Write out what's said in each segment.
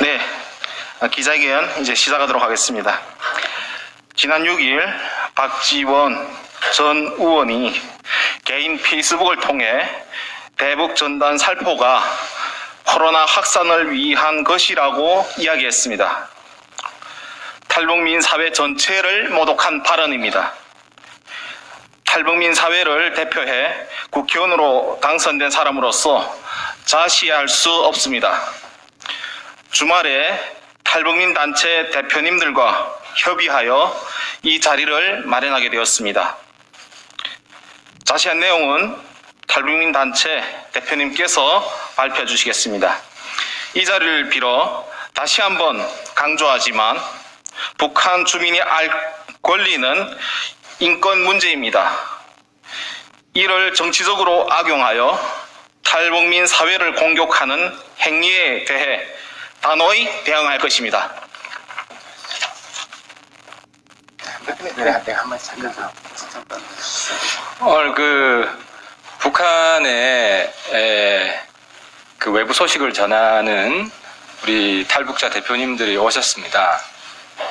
네, 기자회견 이제 시작하도록 하겠습니다. 지난 6일 박지원 전 의원이 개인 페이스북을 통해 대북 전단 살포가 코로나 확산을 위한 것이라고 이야기했습니다. 탈북민 사회 전체를 모독한 발언입니다. 탈북민 사회를 대표해 국회의원으로 당선된 사람으로서 자시할 수 없습니다. 주말에 탈북민 단체 대표님들과 협의하여 이 자리를 마련하게 되었습니다. 자세한 내용은 탈북민 단체 대표님께서 발표해 주시겠습니다. 이 자리를 빌어 다시 한번 강조하지만 북한 주민이 알 권리는 인권 문제입니다. 이를 정치적으로 악용하여 탈북민 사회를 공격하는 행위에 대해 단호히 대응할 것입니다. 오늘 북한의 그 외부 소식을 전하는 우리 탈북자 대표님들이 오셨습니다.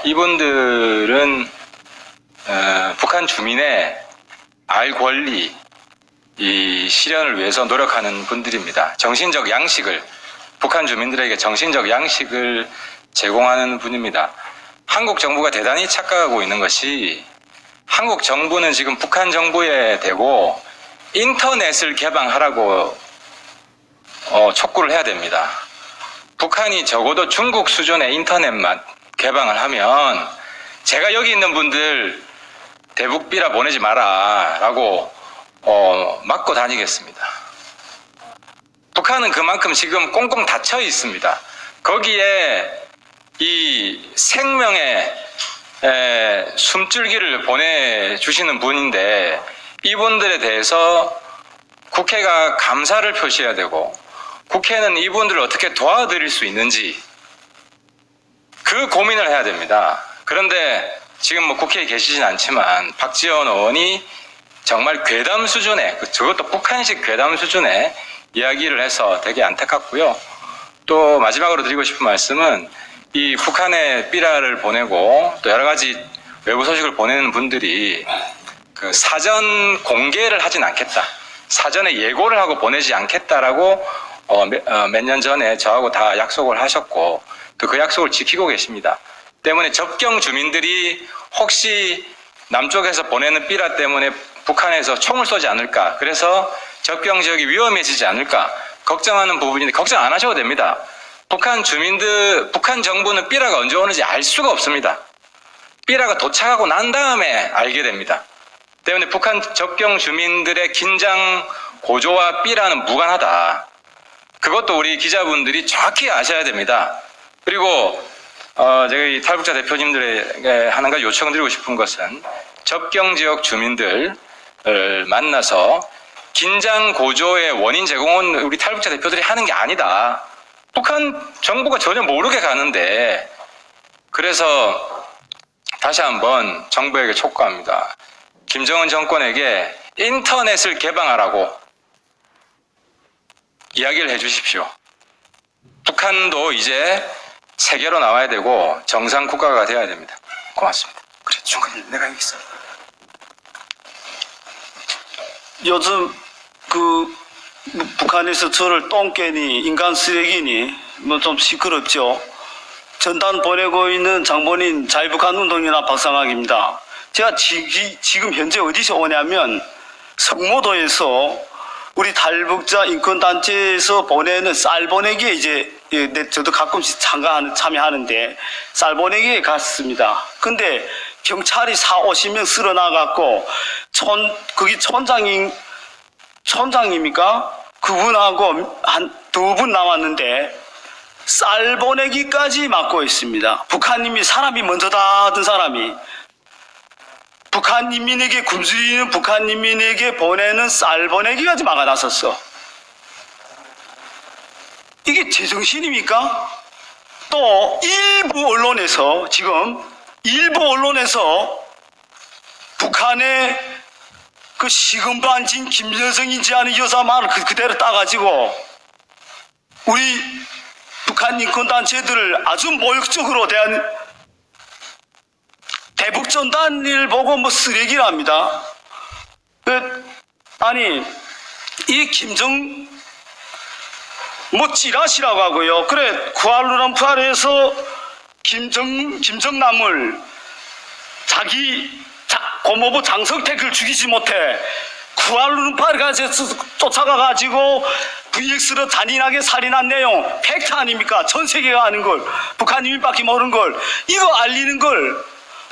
이분들은 북한 주민의 알 권리 이 실현을 위해서 노력하는 분들입니다. 정신적 양식을 북한 주민들에게 정신적 양식을 제공하는 분입니다. 한국 정부가 대단히 착각하고 있는 것이 한국 정부는 지금 북한 정부에 대고 인터넷을 개방하라고 촉구를 해야 됩니다. 북한이 적어도 중국 수준의 인터넷만 개방을 하면 제가 여기 있는 분들 대북 비라 보내지 마라 라고 막고 다니겠습니다. 북한은 그만큼 지금 꽁꽁 닫혀 있습니다. 거기에 이 생명의 숨줄기를 보내주시는 분인데 이분들에 대해서 국회가 감사를 표시해야 되고 국회는 이분들을 어떻게 도와드릴 수 있는지 그 고민을 해야 됩니다. 그런데 지금 국회에 계시진 않지만 박지원 의원이 정말 괴담 수준의 저것도 북한식 괴담 수준의 이야기를 해서 되게 안타깝고요. 또 마지막으로 드리고 싶은 말씀은 이 북한에 삐라를 보내고 또 여러 가지 외부 소식을 보내는 분들이 그 사전 공개를 하진 않겠다. 사전에 예고를 하고 보내지 않겠다라고 몇 년 전에 저하고 다 약속을 하셨고 또 그 약속을 지키고 계십니다. 때문에 접경 주민들이 혹시 남쪽에서 보내는 삐라 때문에 북한에서 총을 쏘지 않을까, 그래서 접경 지역이 위험해지지 않을까 걱정하는 부분인데 걱정 안 하셔도 됩니다. 북한 정부는 삐라가 언제 오는지 알 수가 없습니다. 삐라가 도착하고 난 다음에 알게 됩니다. 때문에 북한 접경 주민들의 긴장 고조와 삐라는 무관하다. 그것도 우리 기자분들이 정확히 아셔야 됩니다. 그리고 저희 탈북자 대표님들에게 하는 가지 요청드리고 싶은 것은 접경 지역 주민들을 만나서 긴장 고조의 원인 제공은 우리 탈북자 대표들이 하는 게 아니다. 북한 정부가 전혀 모르게 가는데, 그래서 다시 한번 정부에게 촉구합니다. 김정은 정권에게 인터넷을 개방하라고 이야기를 해 주십시오. 북한도 이제 세계로 나와야 되고 정상 국가가 되어야 됩니다. 고맙습니다. 그래, 중간에 내가 여기 있어. 요즘 북한에서 저를 똥개니 인간 쓰레기니 뭐 좀 시끄럽죠. 전단 보내고 있는 장본인 자유북한 운동연합 박상학입니다. 제가 지금 현재 어디서 오냐면 성모도에서 우리 탈북자 인권단체에서 보내는 쌀 보내기에 이제 저도 가끔씩 참여하는데 쌀 보내기에 갔습니다. 근데 경찰이 40-50명 쓸어 나갔고 거기 촌장입니까? 그분하고 한 2분 남았는데 쌀 보내기까지 막고 있습니다. 북한님이 사람이 먼저다 하던 사람이 북한 인민에게 굶주리는 북한 인민에게 보내는 쌀 보내기까지 막아놨었어. 이게 제정신입니까? 또 일부 언론에서 북한의 그 시금반진 김여정인지 아는 여자 말을 그대로 따가지고 우리 북한 인권단체들을 아주 모욕적으로 대한 대북전단을 보고 뭐 쓰레기랍니다. 아니, 이 뭐 찌라시라고 하고요. 그래, 쿠알라룸푸르에서 김정남을 고모부 장성택을 죽이지 못해 쿠알라룸푸르까지 쫓아가가지고 VX로 잔인하게 살인한 내용 팩트 아닙니까? 전 세계가 아는 걸, 북한 이민밖에 모르는 걸, 이거 알리는 걸,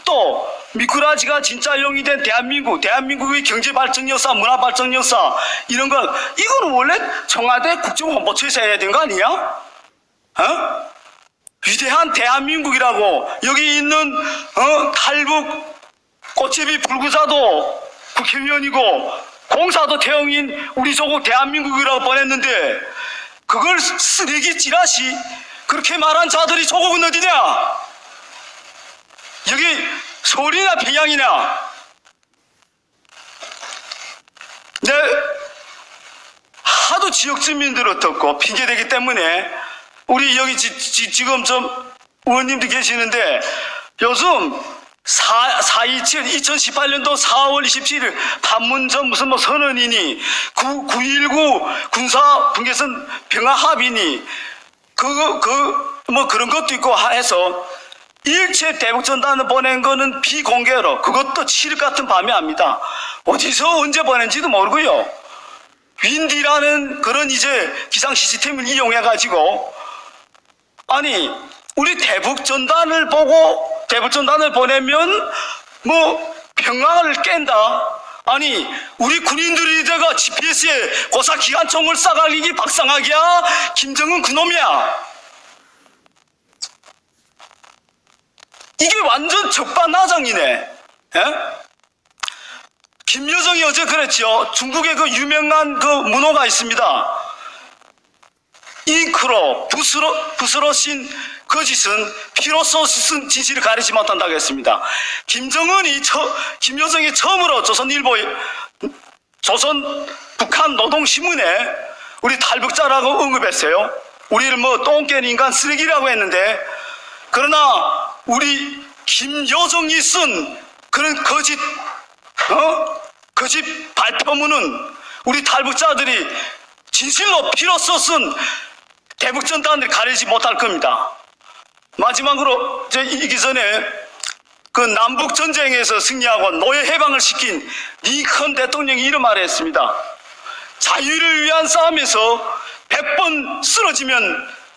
또 미꾸라지가 진짜 용이 된 대한민국의 경제발전 역사, 문화발전 역사, 이런 건 이거는 원래 청와대 국정홍보처에서 해야 되는 거 아니야? 어? 위대한 대한민국이라고 여기 있는 탈북 꽃제비 불구사도 국회의원이고 공사도 태영인 우리 조국 대한민국이라고 보냈는데 그걸 쓰레기 찌라시 그렇게 말한 자들이 조국은 어디냐? 여기 서울이나 평양이나. 내 하도 지역 주민들 어떻고 핑계대기 때문에 우리 여기 지금 좀 의원님들 계시는데 요즘 2018년도 4월 27일 판문점 무슨 뭐 선언이니 9.19 군사 분계선 평화 합의니 뭐 그런 것도 있고 해서 일체 대북전단을 보낸 거는 비공개로 그것도 칠흑 같은 밤에 합니다. 어디서 언제 보낸지도 모르고요. 윈디라는 그런 이제 기상 시스템을 이용해 가지고 아니 우리 대북전단을 보내면 뭐 평화를 깬다. 아니 우리 군인들이다가 GPS에 고사 기관총을 쏴가리기 박상학이야? 김정은 그놈이야? 이게 완전 적반하장이네. 예? 김여정이 어제 그랬죠. 중국의 그 유명한 그 문호가 있습니다. 잉크로 붓으로 쓴 거짓은 피로써 쓴 진실을 가리지 못한다고 했습니다. 김여정이 처음으로 조선 북한 노동신문에 우리 탈북자라고 언급했어요. 우리를 뭐 똥개는 인간 쓰레기라고 했는데 그러나 우리 김여정이 쓴 그런 거짓 발표문은 우리 탈북자들이 진실로 피로써 쓴 대북전단을 가리지 못할 겁니다. 마지막으로 이기 전에 그 남북전쟁에서 승리하고 노예 해방을 시킨 링컨 대통령이 이런 말을 했습니다. 자유를 위한 싸움에서 100번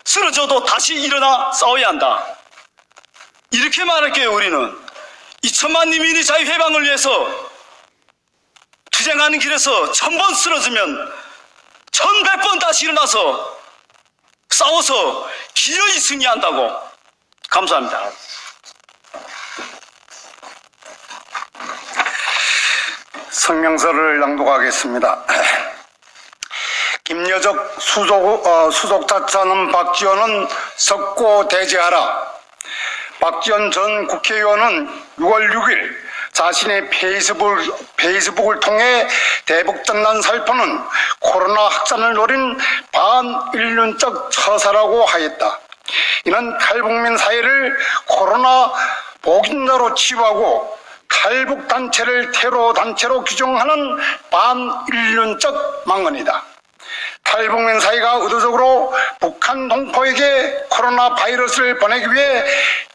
쓰러져도 다시 일어나 싸워야 한다. 이렇게 말할게요. 우리는 2천만 인민이 자유해방을 위해서 투쟁하는 길에서 1000번 쓰러지면 1100번 다시 일어나서 싸워서 기어이 승리한다고. 감사합니다. 성명서를 낭독하겠습니다. 김여정 수속자차는 박지원은 석고 대제하라. 박지원 전 국회의원은 6월 6일 자신의 페이스북을 통해 대북전단 살포는 코로나 확산을 노린 반인륜적 처사라고 하였다. 이는 탈북민 사회를 코로나 복인자로 치부하고 탈북단체를 테러단체로 규정하는 반인륜적 망언이다. 탈북민 사회가 의도적으로 북한 동포에게 코로나 바이러스를 보내기 위해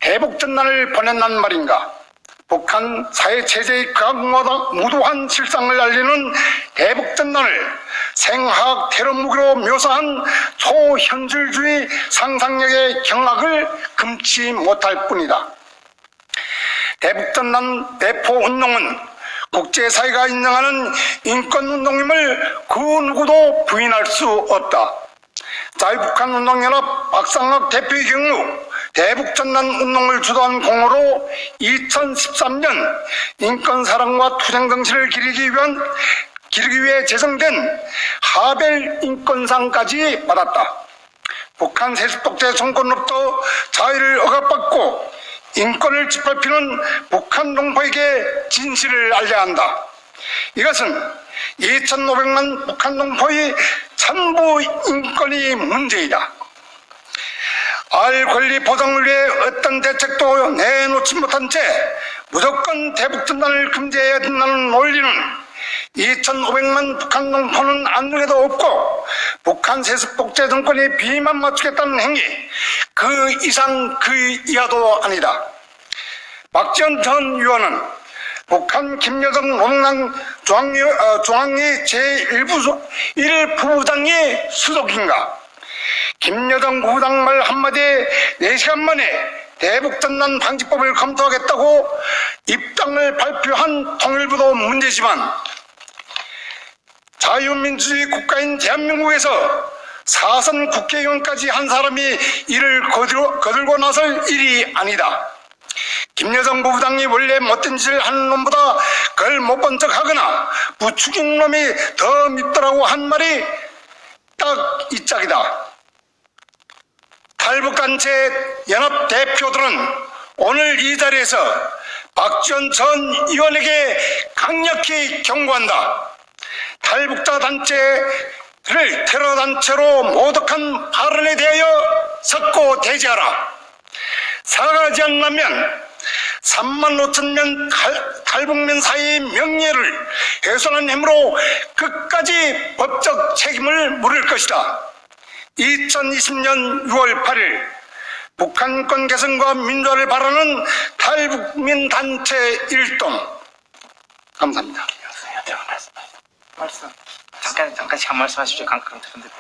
대북전단을 보냈단 말인가? 북한 사회체제의 무도한 실상을 알리는 대북전단을 생화학 테러 무기로 묘사한 초현실주의 상상력의 경악을 금치 못할 뿐이다. 대북전단 대포운동은 국제사회가 인정하는 인권운동임을 그 누구도 부인할 수 없다. 자유북한운동연합 박상학 대표의 경우 대북전단 운동을 주도한 공으로 2013년 인권사랑과 투쟁정신을 기리기 위해 제정된 하벨 인권상까지 받았다. 북한 세습독재 정권으로부터 자유를 억압받고 인권을 짓밟히는 북한 동포에게 진실을 알려야 한다. 이것은 2,500만 북한 동포의 전부 인권이 문제이다. 알 권리 보장을 위해 어떤 대책도 내놓지 못한 채 무조건 대북전단을 금지해야 된다는 논리는 2,500만 북한 농토는 안중에도 없고 북한 세습 독재 정권이 비만 맞추겠다는 행위, 그 이상 그 이하도 아니다. 박지원 전 의원은 북한 김여정 노동당 중앙위 제1부부장이 수석인가? 김여정 부부장 말 한마디에 4시간 만에 대북전단 방지법을 검토하겠다고 입장을 발표한 통일부도 문제지만 자유민주주의 국가인 대한민국에서 사선 국회의원까지 한 사람이 이를 거들고 나설 일이 아니다. 김여정 부부장이 원래 못된 짓을 하는 놈보다 그걸 못 본 척하거나 부추긴 놈이 더 밉더라고 한 말이 딱 이 짝이다. 탈북단체 연합 대표들은 오늘 이 자리에서 박지원 전 의원에게 강력히 경고한다. 탈북자 단체를 테러단체로 모독한 발언에 대하여 석고 대지하라. 사과하지 않으면 35,000명 탈북민 사이의 명예를 훼손한 혐의로 끝까지 법적 책임을 물을 것이다. 2020년 6월 8일 북한권 개선과 민주화를 바라는 탈북민 단체 일동. 감사합니다. 말씀 잠깐씩 한 말씀 하십시오. 강강 대표님.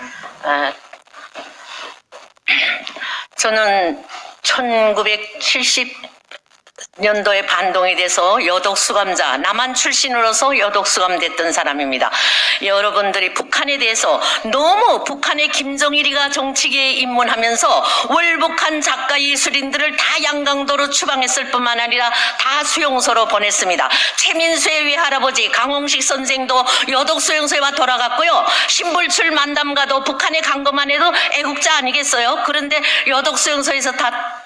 저는 1970년도에 반동이 돼서 여독수감자, 남한 출신으로서 여독수감됐던 사람입니다. 여러분들이 북한에 대해서 너무 북한의 김정일이가 정치계에 입문하면서 월북한 작가 예술인들을 다 양강도로 추방했을 뿐만 아니라 다 수용소로 보냈습니다. 최민수의 외할아버지 강홍식 선생도 여독수용소에 와 돌아갔고요. 신불출 만담가도 북한에 간 것만 해도 애국자 아니겠어요? 그런데 여독수용소에서 다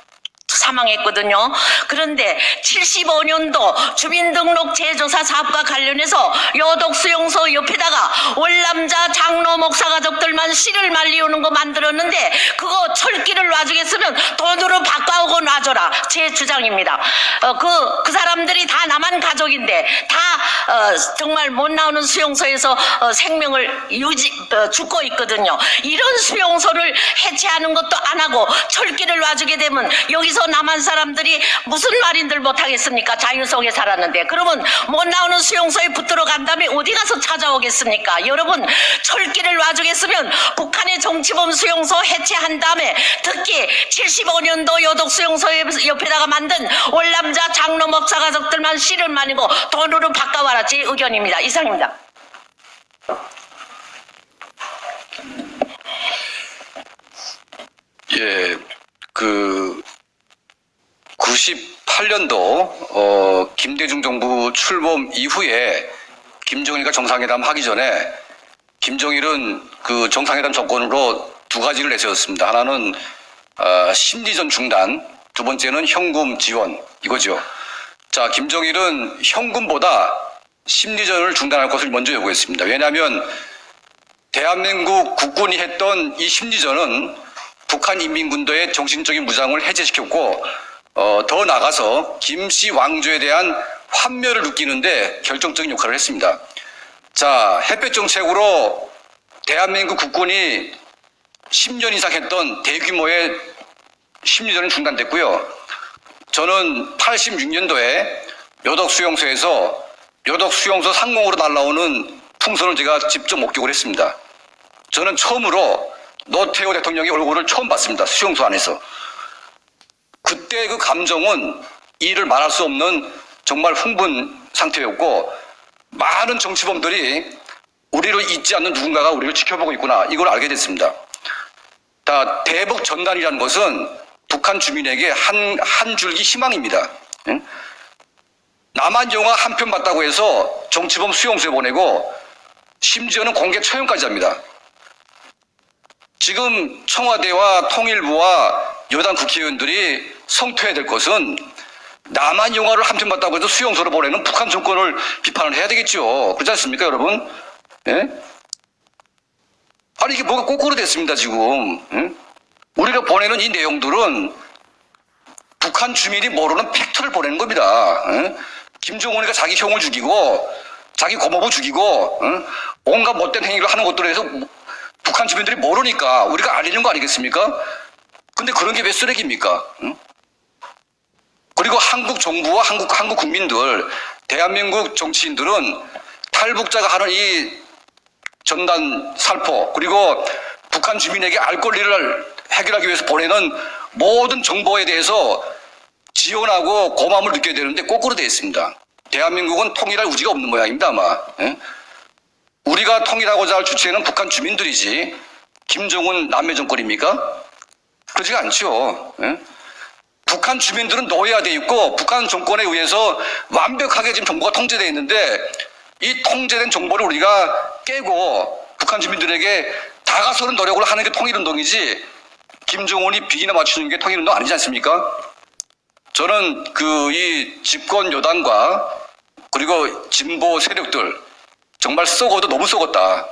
사망했거든요. 그런데 75년도 주민등록 재조사 사업과 관련해서 여독수용소 옆에다가 월남자 장로 목사 가족들만 씨를 말리우는 거 만들었는데 그거 철기를 놔주겠으면 돈으로 바꿔오고 놔줘라. 제 주장입니다. 그 사람들이 다 남한 가족인데 다 정말 못 나오는 수용소에서 생명을 죽고 있거든요. 이런 수용소를 해체하는 것도 안 하고 철기를 놔주게 되면 여기서 남한 사람들이 무슨 말인들 못하겠습니까? 자유속에 살았는데. 그러면 못 나오는 수용소에 붙들어 간 다음에 어디 가서 찾아오겠습니까? 여러분, 철기를 놔주겠으면 북한의 정치범 수용소 해체한 다음에 특히 75년도 여독수용소 옆에다가 만든 월남자 장로 목사 가족들만 씨를 말리고 돈으로 바꿔와라. 제 의견입니다. 이상입니다. 예, 98년도 김대중 정부 출범 이후에 김정일과 정상회담 하기 전에 김정일은 그 정상회담 조건으로 두 가지를 내세웠습니다. 하나는 심리전 중단, 두 번째는 현금 지원, 이거죠. 자, 김정일은 현금보다 심리전을 중단할 것을 먼저 요구했습니다. 왜냐하면 대한민국 국군이 했던 이 심리전은 북한 인민군도의 정신적인 무장을 해제시켰고 더 나아가서 김씨 왕조에 대한 환멸을 느끼는데 결정적인 역할을 했습니다. 자, 햇볕 정책으로 대한민국 국군이 10년 이상 했던 대규모의 심리전은 중단됐고요. 저는 86년도에 여독수용소에서 여독수용소 상공으로 날아오는 풍선을 제가 직접 목격을 했습니다. 저는 처음으로 노태우 대통령의 얼굴을 처음 봤습니다. 수용소 안에서. 그때 그 감정은 이를 말할 수 없는 정말 흥분 상태였고, 많은 정치범들이 우리를 잊지 않는 누군가가 우리를 지켜보고 있구나, 이걸 알게 됐습니다. 다 대북 전단이라는 것은 북한 주민에게 한 줄기 희망입니다. 남한 영화 한 편 봤다고 해서 정치범 수용소에 보내고 심지어는 공개 처형까지 합니다. 지금 청와대와 통일부와 여당 국회의원들이 성토해야 될 것은 남한 영화를 한 편 봤다고 해서 수용소로 보내는 북한 정권을 비판을 해야 되겠죠. 그렇지 않습니까, 여러분? 예? 아니, 이게 뭐가 거꾸로 됐습니다, 지금. 예? 우리가 보내는 이 내용들은 북한 주민이 모르는 팩트를 보내는 겁니다. 김정은이가 자기 형을 죽이고 자기 고모부 죽이고 온갖 못된 행위를 하는 것들에 대해서 북한 주민들이 모르니까 우리가 알리는 거 아니겠습니까? 근데 그런 게 왜 쓰레기입니까? 그리고 한국 정부와 한국 국민들, 대한민국 정치인들은 탈북자가 하는 이 전단 살포, 그리고 북한 주민에게 알 권리를 해결하기 위해서 보내는 모든 정보에 대해서 지원하고 고마움을 느껴야 되는데 거꾸로 되어 있습니다. 대한민국은 통일할 의지가 없는 모양입니다, 아마. 우리가 통일하고자 할 주체는 북한 주민들이지 김정은 남매 정권입니까? 그렇지가 않죠. 북한 주민들은 노예화되어 있고 북한 정권에 의해서 완벽하게 지금 정보가 통제되어 있는데 이 통제된 정보를 우리가 깨고 북한 주민들에게 다가서는 노력을 하는 게 통일운동이지 김정은이 비기나 맞추는 게 통일운동 아니지 않습니까? 저는 이 집권 여당과 그리고 진보 세력들 정말 썩어도 너무 썩었다.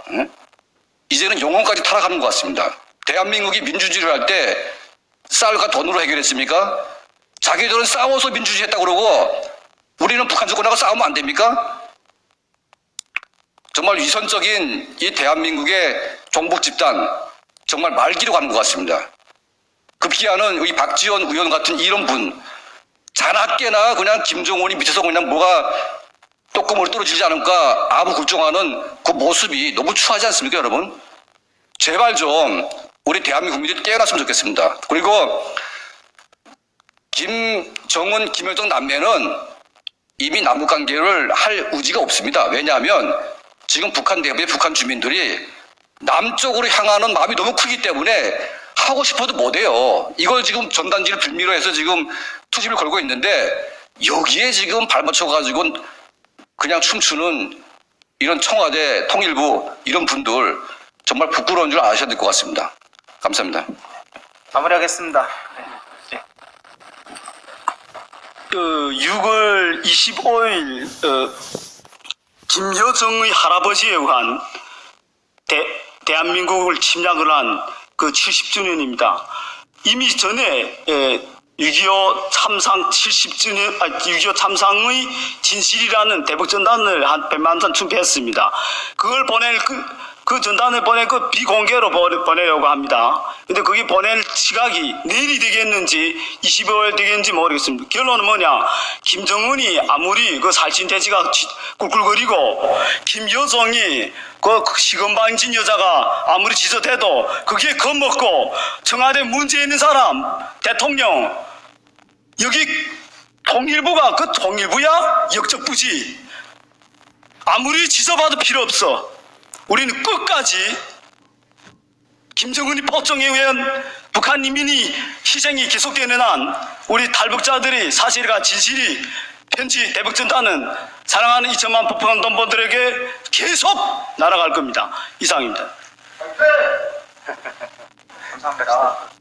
이제는 영혼까지 타락하는 것 같습니다. 대한민국이 민주주의를 할 때 쌀과 돈으로 해결했습니까? 자기들은 싸워서 민주주의 했다고 그러고 우리는 북한 정권하고 싸우면 안 됩니까? 정말 위선적인 이 대한민국의 종북 집단 정말 말기로 가는 것 같습니다. 급기야는 이 박지원 의원 같은 이런 분 자나깨나 그냥 김정은이 밑에서 그냥 뭐가 똑구멍으로 떨어지지 않을까 아무 굴종하는 그 모습이 너무 추하지 않습니까, 여러분? 제발 좀 우리 대한민국 국민들이 깨어났으면 좋겠습니다. 그리고 김정은, 김여정 남매는 이미 남북관계를 할 의지가 없습니다. 왜냐하면 지금 북한 내부의 북한 주민들이 남쪽으로 향하는 마음이 너무 크기 때문에 하고 싶어도 못해요. 이걸 지금 전단지를 빌미로 해서 지금 투집을 걸고 있는데 여기에 지금 발맞춰가지고 그냥 춤추는 이런 청와대, 통일부 이런 분들 정말 부끄러운 줄 아셔야 될 것 같습니다. 감사합니다. 마무리하겠습니다. 6월 25일 김여정의 참화버지에 의한 대한민국을 침략을 한 그 70주년입니다. 이미 전에 6.25 참상 70주년, 6.25 참상의 진실이라는 대북전단을 한 100만 선 준비했습니다. 그걸 보낼 그 전단을 보낼 그 비공개로 보내려고 합니다. 근데 그게 보낼 시각이 내일이 되겠는지 25일 되겠는지 모르겠습니다. 결론은 뭐냐? 김정은이 아무리 그 살찐 돼지가 꿀꿀거리고 김여정이 그 시건방진 여자가 아무리 지저대도 그게 겁먹고 청와대 문제 있는 사람 대통령 여기 통일부가 그 통일부야? 역적부지. 아무리 지져봐도 필요 없어. 우리는 끝까지 김정은이 폭정에 의한 북한 인민이 희생이 계속되는 한 우리 탈북자들이 사실과 진실이 편지 대북전단은 사랑하는 2천만 북한 동포들에게 계속 날아갈 겁니다. 이상입니다. 감사합니다.